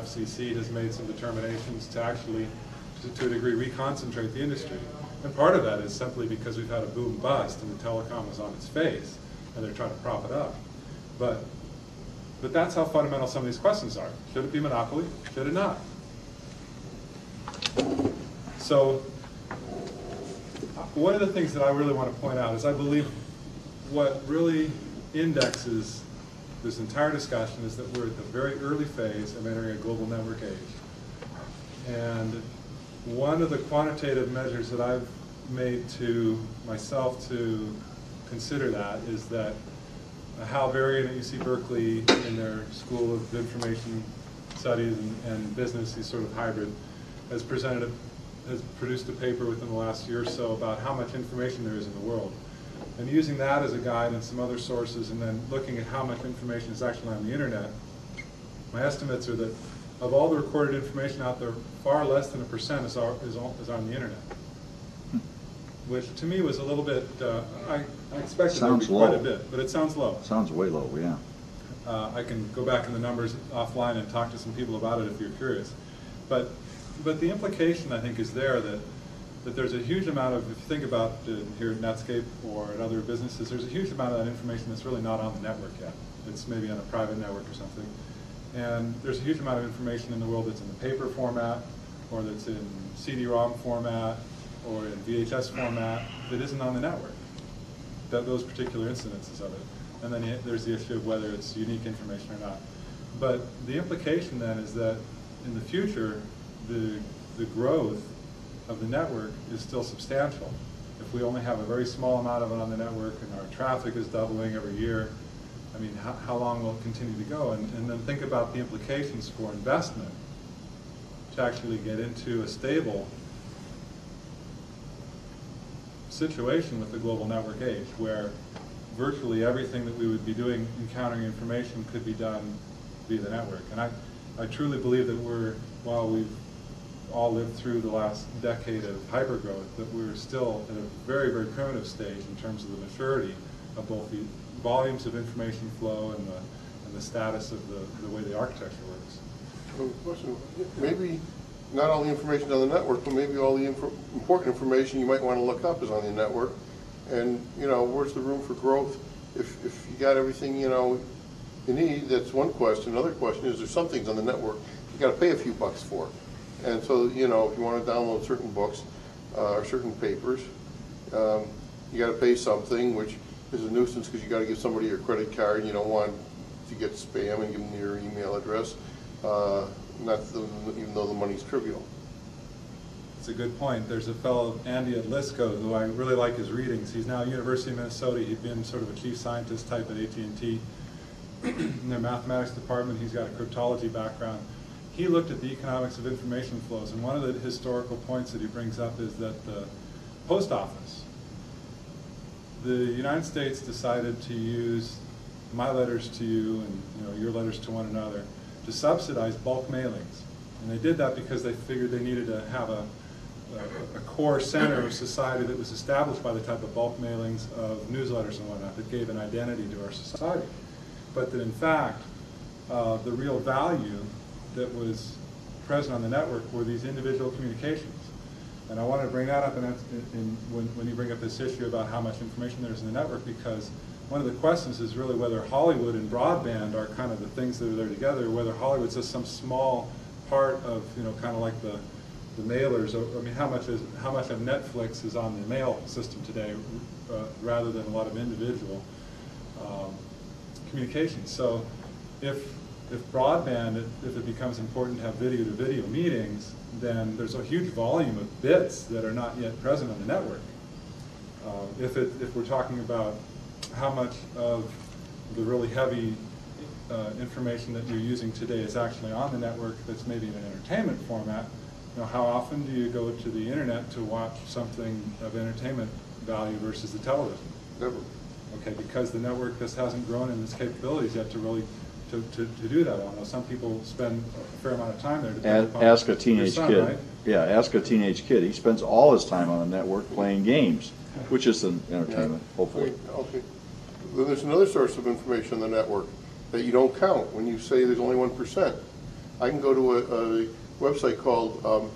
FCC has made some determinations to actually, to a degree, reconcentrate the industry. And part of that is simply because we've had a boom bust and the telecom was on its face, and they're trying to prop it up. But that's how fundamental some of these questions are. Should it be monopoly? Should it not? So one of the things that I really want to point out is I believe what really indexes this entire discussion is that we're at the very early phase of entering a global network age. And one of the quantitative measures that I've made to myself to consider that is that Hal Varian at UC Berkeley in their School of Information Studies and Business, he's sort of hybrid, has produced a paper within the last year or so about how much information there is in the world. And using that as a guide and some other sources and then looking at how much information is actually on the internet, my estimates are that of all the recorded information out there, far less than 1% is on the internet. Which to me was a little bit, I expected there would be quite a bit, but it sounds low. Sounds way low, yeah. I can go back in the numbers offline and talk to some people about it if you're curious. But the implication, I think, is there that there's a huge amount of, if you think about here at Netscape or at other businesses, there's a huge amount of that information that's really not on the network yet. It's maybe on a private network or something. And there's a huge amount of information in the world that's in the paper format, or that's in CD-ROM format, or in VHS format that isn't on the network, those particular incidences of it. And then there's the issue of whether it's unique information or not. But the implication then is that in the future, the growth of the network is still substantial. If we only have a very small amount of it on the network and our traffic is doubling every year, I mean, how long will it continue to go? And then think about the implications for investment to actually get into a stable situation with the global network age, where virtually everything that we would be doing encountering information could be done via the network. And I truly believe that while we've all lived through the last decade of hypergrowth, that we're still at a very, very primitive stage in terms of the maturity of both the volumes of information flow and the status of the way the architecture works. So, question, maybe not all the information on the network, but maybe all the important information you might want to look up is on the network. And, you know, where's the room for growth? If you got everything, you know, you need, that's one question. Another question is there's some things on the network you got to pay a few bucks for. And so, you know, if you want to download certain books or certain papers, you got to pay something, which is a nuisance because you got to give somebody your credit card and you don't want to get spam and give them your email address. Even though the money's trivial. It's a good point. There's a fellow, Andy at Lisco, who I really like his readings. He's now at University of Minnesota. He'd been sort of a chief scientist type at AT&T. In their mathematics department, he's got a cryptology background. He looked at the economics of information flows, and one of the historical points that he brings up is that the post office, the United States decided to use my letters to you and your letters to one another to subsidize bulk mailings. And they did that because they figured they needed to have a core center of society that was established by the type of bulk mailings of newsletters and whatnot that gave an identity to our society. But that in fact, the real value that was present on the network were these individual communications. And I wanted to bring that up when you bring up this issue about how much information there is in the network, because one of the questions is really whether Hollywood and broadband are kind of the things that are there together, or whether Hollywood's just some small part of, kind of like the mailers. I mean, how much of Netflix is on the mail system today, rather than a lot of individual communications. So if broadband, if it becomes important to have video-to-video meetings, then there's a huge volume of bits that are not yet present on the network. If we're talking about how much of the really heavy information that you're using today is actually on the network that's maybe in an entertainment format, how often do you go to the internet to watch something of entertainment value versus the television? Never. Okay, because the network just hasn't grown in its capabilities yet to really to do that. I know some people spend a fair amount of time there. Ask a teenage kid. Right? Yeah, ask a teenage kid. He spends all his time on the network playing games, which is an entertainment, hopefully. Okay. Then there's another source of information on the network that you don't count when you say there's only 1%. I can go to a website called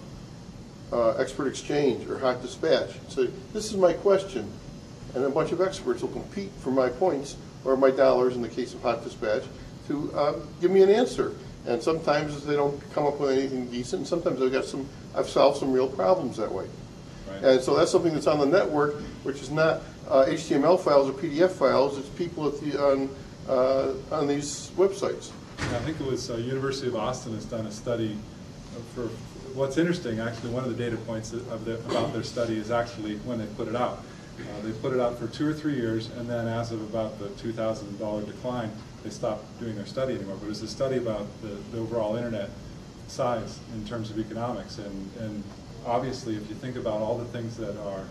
Expert Exchange or Hot Dispatch and say, this is my question, and a bunch of experts will compete for my points or my dollars in the case of Hot Dispatch to give me an answer. And sometimes they don't come up with anything decent, and sometimes I've solved some real problems that way. Right. And so that's something that's on the network, which is not HTML files or PDF files. It's people at on these websites. I think it was University of Austin has done a study for, what's interesting, actually, one of the data points about their study is actually when they put it out. They put it out for 2 or 3 years, and then as of about the $2,000 decline, they stopped doing their study anymore. But it was a study about the overall internet size in terms of economics. And obviously, if you think about all the things that are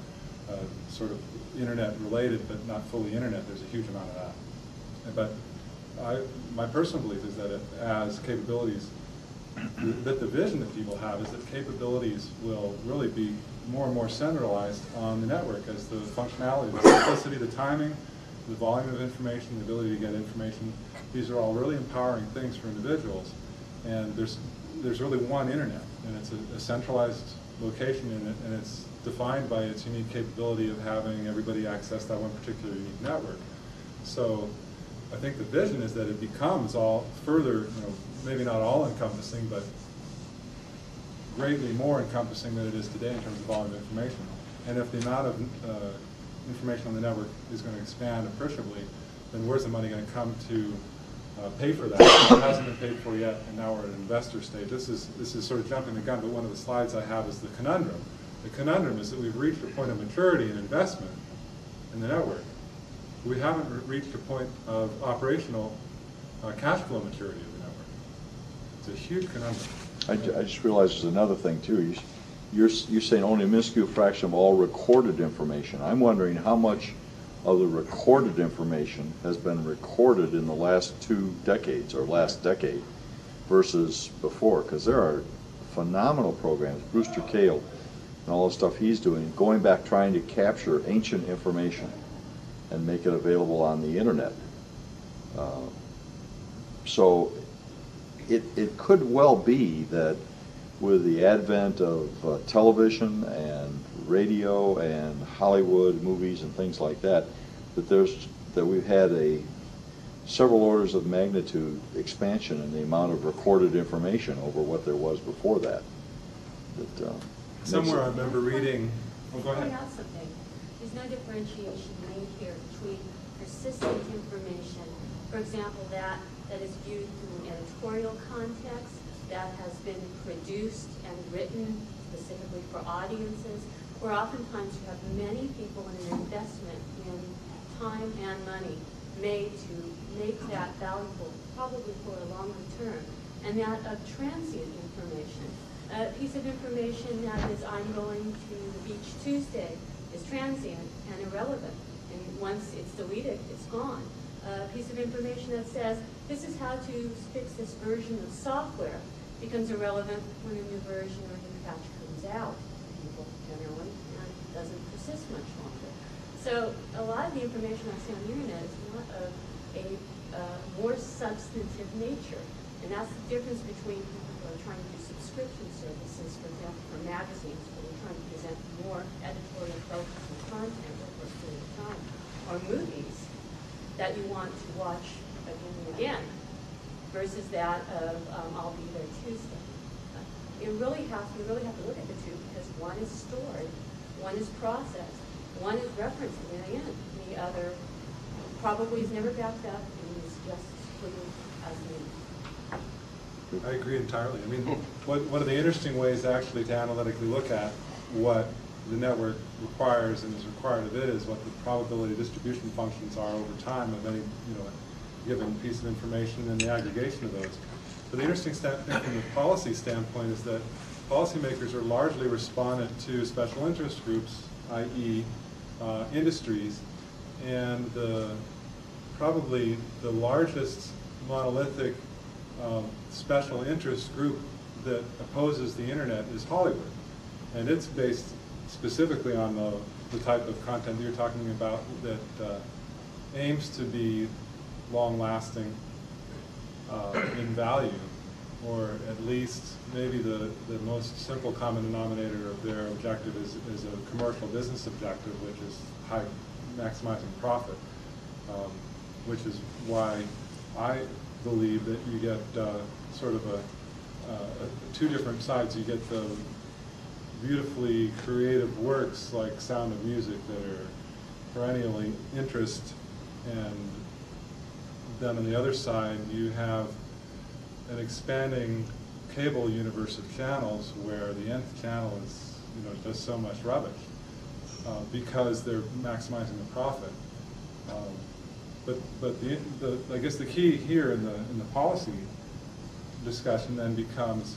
sort of internet related but not fully internet, there's a huge amount of that. But my personal belief is that as capabilities, that the vision that people have is that capabilities will really be more and more centralized on the network as the functionality, the simplicity, the timing, the volume of information, the ability to get information. These are all really empowering things for individuals. And there's really one internet, and it's a centralized location in it, and it's defined by its unique capability of having everybody access that one particular unique network. So I think the vision is that it becomes all further, maybe not all encompassing, but greatly more encompassing than it is today in terms of volume of information. And if the amount of information on the network is going to expand appreciably, then where's the money going to come to pay for that? It hasn't been paid for yet, and now we're at an investor stage. This is sort of jumping the gun, but one of the slides I have is the conundrum. The conundrum is that we've reached a point of maturity and investment in the network. We haven't reached a point of operational cash flow maturity of the network. It's a huge conundrum. I just realized there's another thing too. You're saying only a minuscule fraction of all recorded information. I'm wondering how much of the recorded information has been recorded in the last 2 decades or last decade versus before, because there are phenomenal programs, Brewster Kahle and all the stuff he's doing, going back trying to capture ancient information and make it available on the internet. So it could well be that with the advent of television and radio and Hollywood movies and things like that, that we've had a several orders of magnitude expansion in the amount of recorded information over what there was before that. Somewhere I remember reading. Oh, go ahead. Point out something. There's no differentiation made here between persistent information, for example, that is viewed through an editorial context, that has been produced and written specifically for audiences, where oftentimes you have many people in an investment in time and money made to make that valuable, probably for a longer term, and that of transient information. A piece of information that is, I'm going to the beach Tuesday, is transient and irrelevant, and once it's deleted, it's gone. A piece of information that says, this is how to fix this version of software, becomes irrelevant when a new version or new patch comes out, people generally, and doesn't persist much longer. So a lot of the information I see on the internet is not of a more substantive nature, and that's the difference between people who are trying to do subscription services, for example, for magazines, where we're trying to present more editorial focus and content over a period of time, or movies that you want to watch again and again, versus that of I'll be there Tuesday. You really have to look at the two, because one is stored, one is processed, one is referenced in the end, the other probably is never backed up and is just completely as new. I agree entirely. I mean, one of the interesting ways actually to analytically look at what the network requires and is required of it is what the probability distribution functions are over time of any given piece of information and the aggregation of those. But the interesting thing from the policy standpoint is that policymakers are largely respondent to special interest groups, i.e. Industries, and probably the largest monolithic special interest group that opposes the internet is Hollywood. And it's based specifically on the type of content you're talking about that aims to be long-lasting in value or at least maybe the most simple common denominator of their objective is a commercial business objective, which is maximizing profit, which is why I believe that you get sort of two different sides. You get the beautifully creative works like Sound of Music that are perennially interest, and then on the other side you have an expanding cable universe of channels where the nth channel is, just so much rubbish because they're maximizing the profit. But I guess the key here in the policy discussion then becomes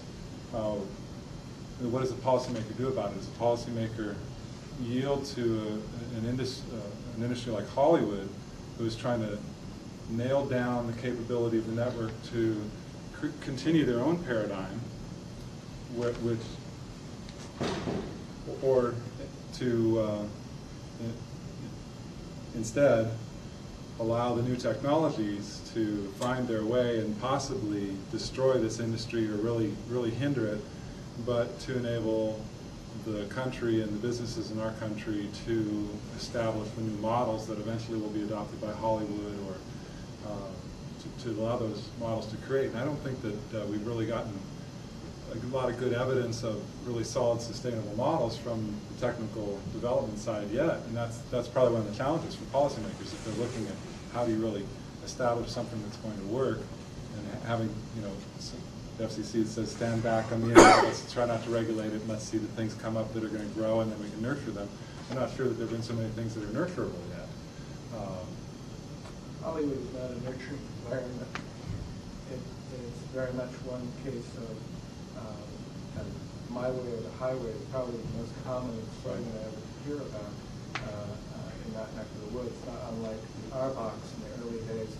what does the policymaker do about it? Does the policymaker yield to an industry like Hollywood, who is trying to nail down the capability of the network to continue their own paradigm, or to instead allow the new technologies to find their way and possibly destroy this industry or really hinder it, but to enable the country and the businesses in our country to establish the new models that eventually will be adopted by Hollywood, or to allow those models to create. And I don't think that we've really gotten a lot of good evidence of really solid, sustainable models from the technical development side yet. And that's probably one of the challenges for policymakers, if they're looking at how do you really establish something that's going to work, and having, the FCC says stand back on the internet, let's try not to regulate it, and let's see the things come up that are going to grow, and then we can nurture them. I'm not sure that there have been so many things that are nurturable yet. Hollywood is not a nurturing environment. It's very much one case of kind of my way or the highway is probably the most common slogan I ever hear about in that neck of the woods. Not unlike the R-Box in the early days,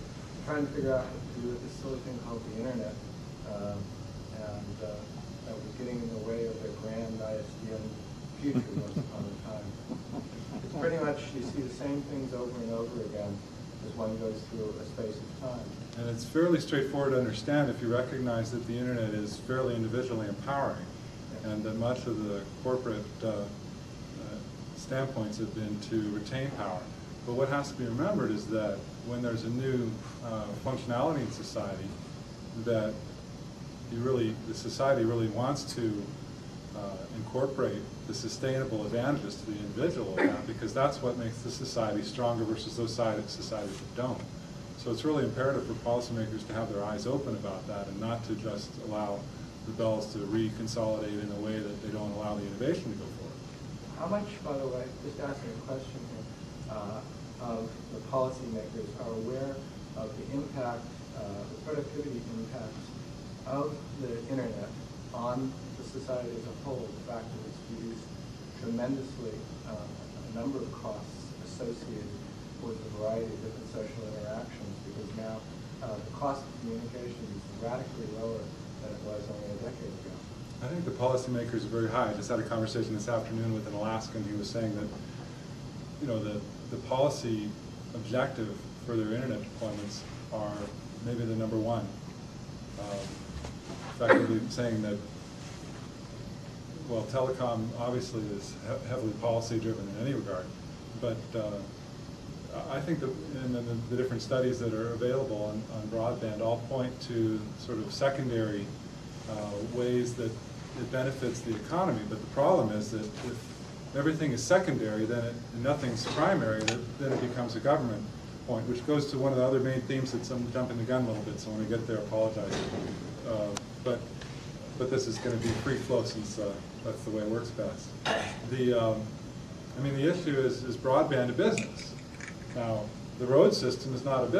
trying to figure out what to do with this silly thing called the internet, and that was getting in the way of their grand ISDN future once upon a time. It's pretty much, you see the same things over and over again as one goes through a space of time. And it's fairly straightforward to understand if you recognize that the internet is fairly individually empowering, and that much of the corporate standpoints have been to retain power. But what has to be remembered is that when there's a new functionality in society, that the society really wants to incorporate the sustainable advantages to the individual of that, because that's what makes the society stronger versus those societies that don't. So it's really imperative for policymakers to have their eyes open about that, and not to just allow the bells to reconsolidate in a way that they don't allow the innovation to go forward. How much, by the way, just asking a question here, of the policymakers are aware of the impact, the productivity impacts of the internet on the society as a whole, the fact that it's reduced tremendously a number of costs associated with a variety of different social interactions, because now the cost of communication is radically lower than it was only a decade ago. I think the policymakers are very high. I just had a conversation this afternoon with an Alaskan. He was saying that, the policy objective for their internet deployments are maybe the number one. Effectively saying that, well, telecom obviously is heavily policy driven in any regard, but I think that the different studies that are available on broadband all point to sort of secondary ways that it benefits the economy. But the problem is that if everything is secondary, then nothing's primary, then it becomes a government point, which goes to one of the other main themes that I'm jumping the gun a little bit, so when I get there, I apologize. But this is going to be free flow, since that's the way it works best. The issue is broadband a business? Now, the road system is not a business.